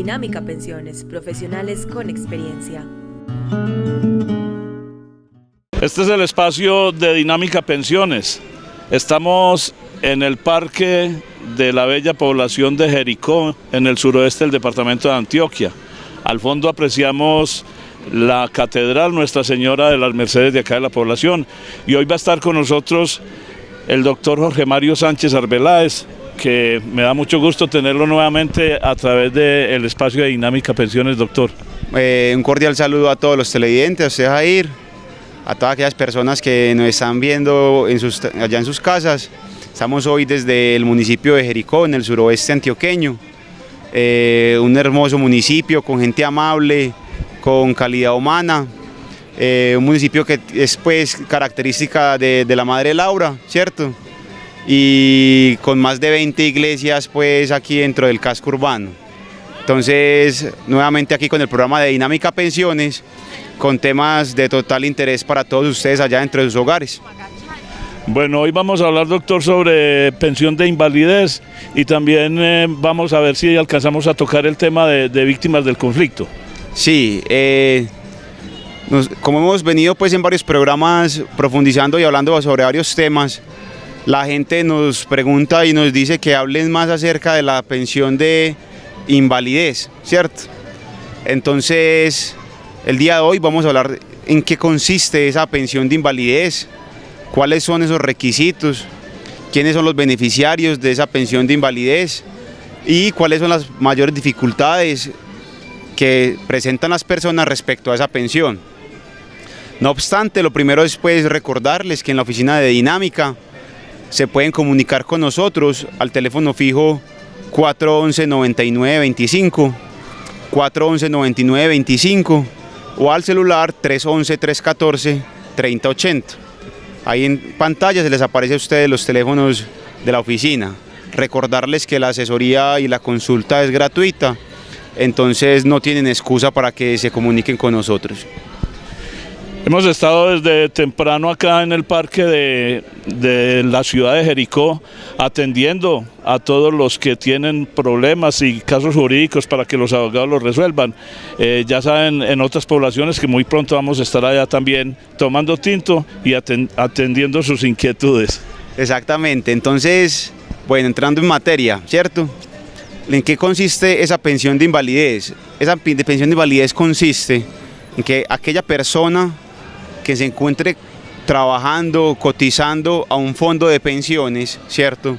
Dinámica Pensiones, profesionales con experiencia. Este es el espacio de Dinámica Pensiones. Estamos en el parque de la bella población de Jericó, en el suroeste del departamento de Antioquia. Al fondo apreciamos la catedral Nuestra Señora de las Mercedes de acá de la población. Y hoy va a estar con nosotros el doctor Jorge Mario Sánchez Arbeláez, que me da mucho gusto tenerlo nuevamente a través del espacio de Dinámica Pensiones, doctor. Un cordial saludo a todos los televidentes, a usted Jair, a todas aquellas personas que nos están viendo allá en sus casas. Estamos hoy desde el municipio de Jericó, en el suroeste antioqueño, un hermoso municipio con gente amable, con calidad humana, un municipio que es pues característica de la Madre Laura, ¿cierto? Y con más de 20 iglesias pues aquí dentro del casco urbano. Entonces, nuevamente aquí con el programa de Dinámica Pensiones, con temas de total interés para todos ustedes allá dentro de sus hogares. Bueno, hoy vamos a hablar, doctor, sobre pensión de invalidez y también vamos a ver si alcanzamos a tocar el tema de víctimas del conflicto. Sí, como hemos venido pues en varios programas profundizando y hablando sobre varios temas, la gente nos pregunta y nos dice que hablen más acerca de la pensión de invalidez, ¿cierto? Entonces, el día de hoy vamos a hablar en qué consiste esa pensión de invalidez, cuáles son esos requisitos, quiénes son los beneficiarios de esa pensión de invalidez y cuáles son las mayores dificultades que presentan las personas respecto a esa pensión. No obstante, lo primero es pues recordarles que en la oficina de Dinámica se pueden comunicar con nosotros al teléfono fijo 411-9925, 411-9925 o al celular 311-314-3080. Ahí en pantalla se les aparece a ustedes los teléfonos de la oficina. Recordarles que la asesoría y la consulta es gratuita, entonces no tienen excusa para que se comuniquen con nosotros. Hemos estado desde temprano acá en el parque de la ciudad de Jericó atendiendo a todos los que tienen problemas y casos jurídicos para que los abogados los resuelvan. Ya saben, en otras poblaciones que muy pronto vamos a estar allá también tomando tinto y atendiendo sus inquietudes. Exactamente, entonces, bueno, entrando en materia, ¿cierto? ¿En qué consiste esa pensión de invalidez? Esa pensión de invalidez consiste en que aquella persona que se encuentre trabajando, cotizando a un fondo de pensiones, ¿cierto?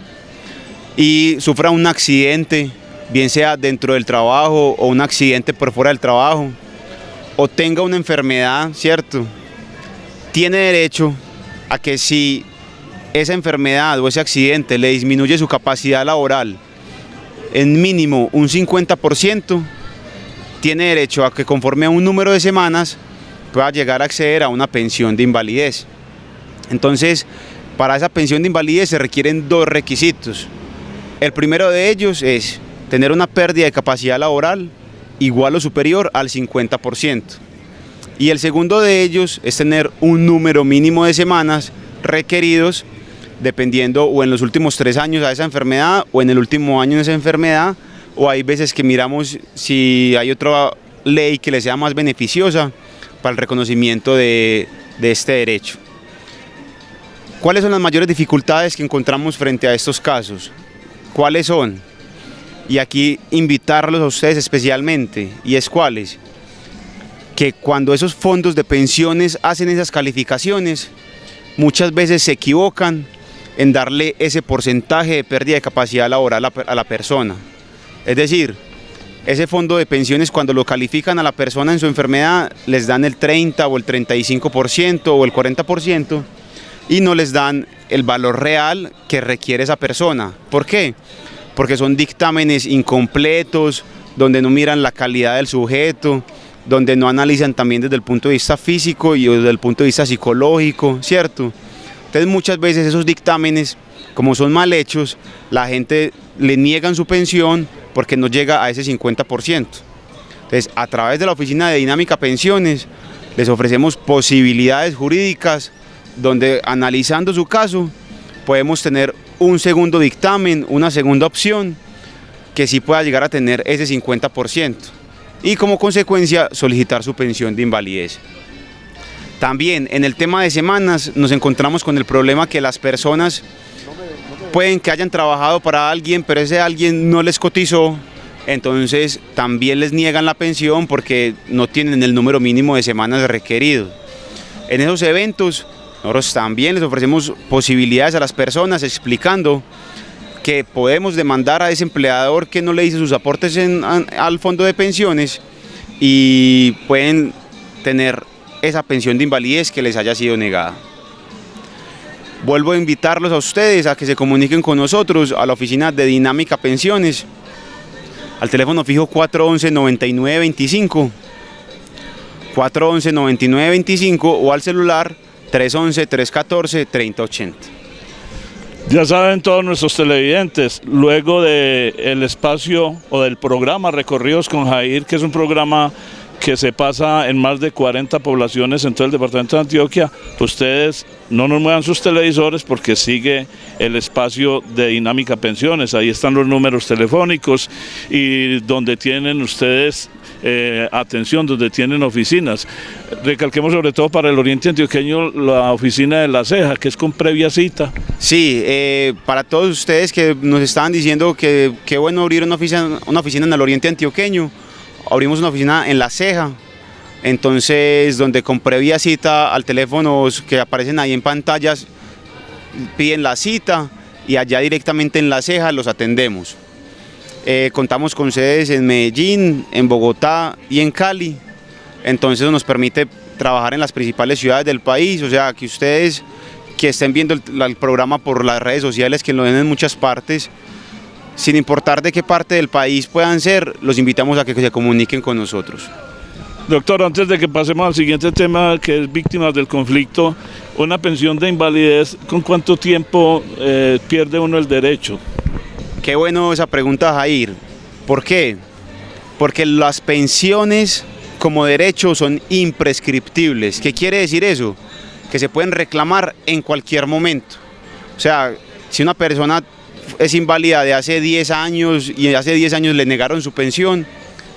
Y sufra un accidente, bien sea dentro del trabajo o un accidente por fuera del trabajo, o tenga una enfermedad, ¿cierto? Tiene derecho a que si esa enfermedad o ese accidente le disminuye su capacidad laboral en mínimo un 50%, tiene derecho a que conforme a un número de semanas pueda llegar a acceder a una pensión de invalidez. Entonces, para esa pensión de invalidez se requieren dos requisitos. El primero de ellos es tener una pérdida de capacidad laboral igual o superior al 50%. Y el segundo de ellos es tener un número mínimo de semanas requeridos dependiendo o en los últimos 3 años a esa enfermedad o en el último año de esa enfermedad, o hay veces que miramos si hay otra ley que le sea más beneficiosa para el reconocimiento de este derecho. ¿Cuáles son las mayores dificultades que encontramos frente a estos casos? ¿Cuáles son? Y aquí invitarlos a ustedes especialmente, y es cuáles. Que cuando esos fondos de pensiones hacen esas calificaciones, muchas veces se equivocan en darle ese porcentaje de pérdida de capacidad laboral a la persona. Es decir, ese fondo de pensiones cuando lo califican a la persona en su enfermedad les dan el 30 o el 35% o el 40% y no les dan el valor real que requiere esa persona. ¿Por qué? Porque son dictámenes incompletos, donde no miran la calidad del sujeto, donde no analizan también desde el punto de vista físico y desde el punto de vista psicológico, ¿cierto? Entonces muchas veces esos dictámenes, como son mal hechos, la gente le niegan su pensión porque no llega a ese 50%. Entonces, a través de la oficina de Dinámica Pensiones, les ofrecemos posibilidades jurídicas donde, analizando su caso, podemos tener un segundo dictamen, una segunda opción, que sí pueda llegar a tener ese 50% y como consecuencia solicitar su pensión de invalidez. También en el tema de semanas nos encontramos con el problema que las personas pueden que hayan trabajado para alguien, pero ese alguien no les cotizó, entonces también les niegan la pensión porque no tienen el número mínimo de semanas requerido. En esos eventos nosotros también les ofrecemos posibilidades a las personas explicando que podemos demandar a ese empleador que no le hizo sus aportes al fondo de pensiones y pueden tener esa pensión de invalidez que les haya sido negada. Vuelvo a invitarlos a ustedes a que se comuniquen con nosotros a la oficina de Dinámica Pensiones, al teléfono fijo 411-9925, 411-9925 o al celular 311-314-3080. Ya saben todos nuestros televidentes, luego del espacio o del programa Recorridos con Jair, que es un programa que se pasa en más de 40 poblaciones en todo el departamento de Antioquia, ustedes no nos muevan sus televisores porque sigue el espacio de Dinámica Pensiones. Ahí están los números telefónicos y donde tienen ustedes atención, donde tienen oficinas. Recalquemos sobre todo para el oriente antioqueño la oficina de La Ceja, que es con previa cita. Sí, para todos ustedes que nos estaban diciendo que qué bueno abrir una oficina en el oriente antioqueño, abrimos una oficina en La Ceja, entonces donde con previa cita al teléfono que aparecen ahí en pantallas piden la cita y allá directamente en La Ceja los atendemos. Contamos con sedes en Medellín, en Bogotá y en Cali, entonces eso nos permite trabajar en las principales ciudades del país, o sea que ustedes que estén viendo el programa por las redes sociales, que lo ven en muchas partes, sin importar de qué parte del país puedan ser, los invitamos a que se comuniquen con nosotros. Doctor, antes de que pasemos al siguiente tema, que es víctimas del conflicto, una pensión de invalidez, ¿con cuánto tiempo pierde uno el derecho? Qué bueno esa pregunta, Jair. ¿Por qué? Porque las pensiones como derecho son imprescriptibles. ¿Qué quiere decir eso? Que se pueden reclamar en cualquier momento. O sea, si una persona es inválida de hace 10 años y hace 10 años le negaron su pensión,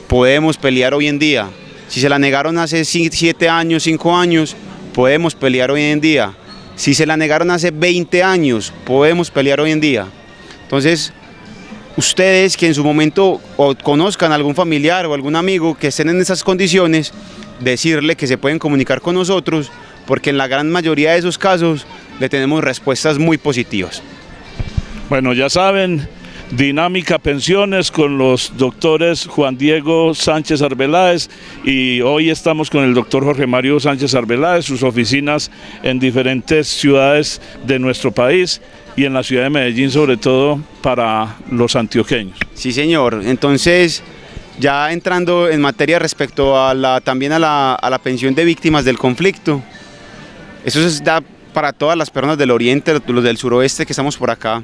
podemos pelear hoy en día. Si se la negaron hace 7 años, 5 años, podemos pelear hoy en día. Si se la negaron hace 20 años, podemos pelear hoy en día. Entonces, ustedes que en su momento o conozcan a algún familiar o algún amigo que estén en esas condiciones, decirle que se pueden comunicar con nosotros, porque en la gran mayoría de esos casos le tenemos respuestas muy positivas. Bueno, ya saben, Dinámica Pensiones con los doctores Juan Diego Sánchez Arbeláez y hoy estamos con el doctor Jorge Mario Sánchez Arbeláez, sus oficinas en diferentes ciudades de nuestro país y en la ciudad de Medellín, sobre todo para los antioqueños. Sí, señor. Entonces, ya entrando en materia respecto a también a la pensión de víctimas del conflicto, eso da para todas las personas del oriente, los del suroeste que estamos por acá,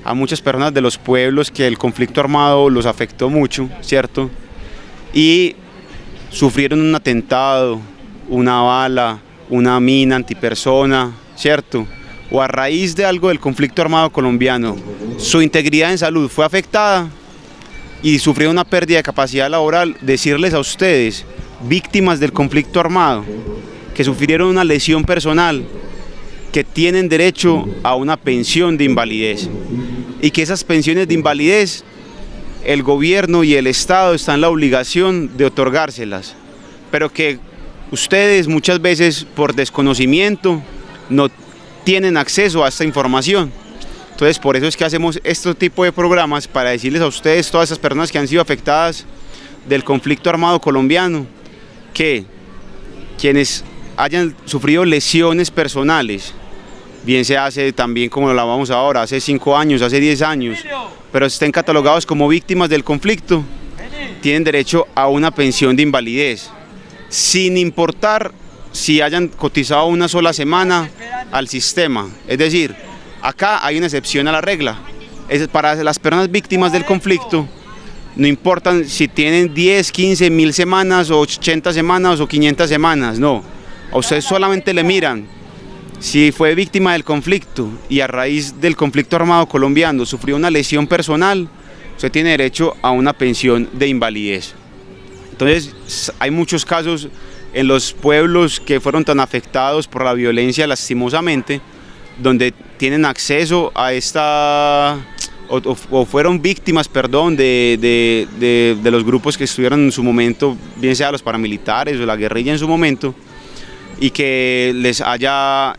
a muchas personas de los pueblos que el conflicto armado los afectó mucho, ¿cierto? Y sufrieron un atentado, una bala, una mina antipersona, ¿cierto? O a raíz de algo del conflicto armado colombiano, su integridad en salud fue afectada y sufrieron una pérdida de capacidad laboral. Decirles a ustedes, víctimas del conflicto armado, que sufrieron una lesión personal, que tienen derecho a una pensión de invalidez y que esas pensiones de invalidez el gobierno y el Estado están en la obligación de otorgárselas, pero que ustedes muchas veces por desconocimiento no tienen acceso a esta información. Entonces por eso es que hacemos este tipo de programas para decirles a ustedes, todas esas personas que han sido afectadas del conflicto armado colombiano, que quienes hayan sufrido lesiones personales, bien se hace también como lo hablamos ahora, hace 5 años, hace 10 años, pero estén catalogados como víctimas del conflicto, tienen derecho a una pensión de invalidez, sin importar si hayan cotizado una sola semana al sistema. Es decir, acá hay una excepción a la regla. Para las personas víctimas del conflicto, no importan si tienen 10, 15, 1000 semanas, o 80 semanas, o 500 semanas, no. A ustedes solamente le miran si fue víctima del conflicto y a raíz del conflicto armado colombiano sufrió una lesión personal, usted tiene derecho a una pensión de invalidez. Entonces hay muchos casos en los pueblos que fueron tan afectados por la violencia lastimosamente, donde tienen acceso a esta, o fueron víctimas, perdón, de los grupos que estuvieron en su momento, bien sea los paramilitares o la guerrilla en su momento, y que les haya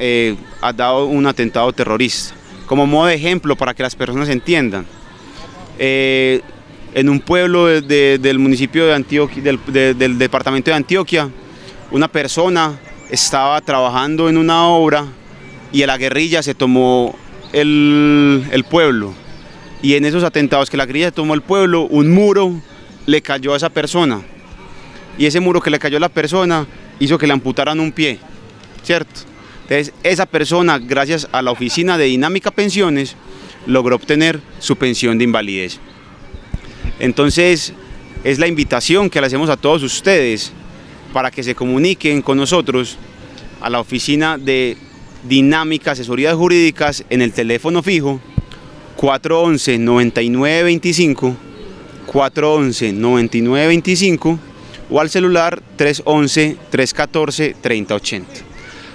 dado un atentado terrorista. Como modo de ejemplo, para que las personas entiendan, en un pueblo del municipio de Antioquia, del departamento de Antioquia, una persona estaba trabajando en una obra y la guerrilla se tomó el pueblo. Y en esos atentados que la guerrilla se tomó el pueblo, un muro le cayó a esa persona. Y ese muro que le cayó a la persona hizo que le amputaran un pie, ¿cierto? Entonces, esa persona, gracias a la oficina de Dinámica Pensiones, logró obtener su pensión de invalidez. Entonces, es la invitación que le hacemos a todos ustedes para que se comuniquen con nosotros a la oficina de Dinámica Asesorías Jurídicas en el teléfono fijo 411-9925, 411-9925 o al celular 311-314-3080.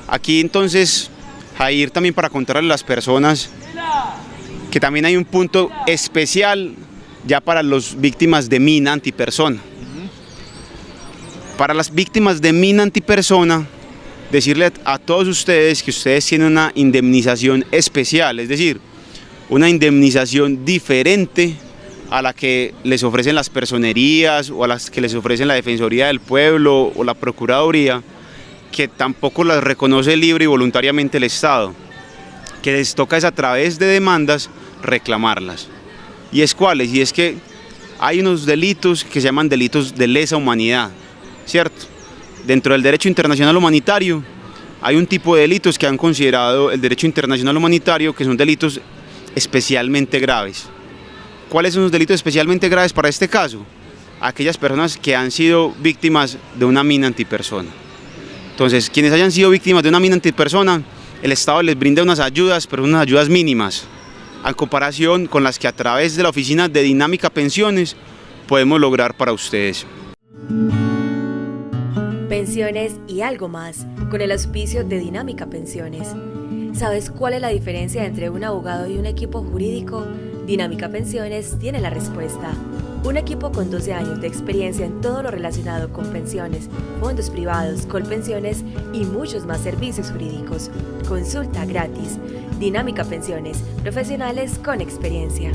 Aquí entonces, Jair, también para contarle a las personas que también hay un punto especial ya para las víctimas de mina antipersona. Para las víctimas de mina antipersona, decirle a todos ustedes que ustedes tienen una indemnización especial, es decir, una indemnización diferente a la que les ofrecen las personerías o a las que les ofrecen la Defensoría del Pueblo o la Procuraduría, que tampoco las reconoce libre y voluntariamente el Estado, que les toca es a través de demandas reclamarlas. ¿Y es cuáles? Y es que hay unos delitos que se llaman delitos de lesa humanidad, ¿cierto? Dentro del derecho internacional humanitario hay un tipo de delitos que han considerado el derecho internacional humanitario que son delitos especialmente graves. ¿Cuáles son los delitos especialmente graves para este caso? Aquellas personas que han sido víctimas de una mina antipersona. Entonces, quienes hayan sido víctimas de una mina antipersona, el Estado les brinda unas ayudas, pero unas ayudas mínimas, en comparación con las que a través de la oficina de Dinámica Pensiones podemos lograr para ustedes. Pensiones y algo más, con el auspicio de Dinámica Pensiones. ¿Sabes cuál es la diferencia entre un abogado y un equipo jurídico? Dinámica Pensiones tiene la respuesta. Un equipo con 12 años de experiencia en todo lo relacionado con pensiones, fondos privados, colpensiones y muchos más servicios jurídicos. Consulta gratis. Dinámica Pensiones, profesionales con experiencia.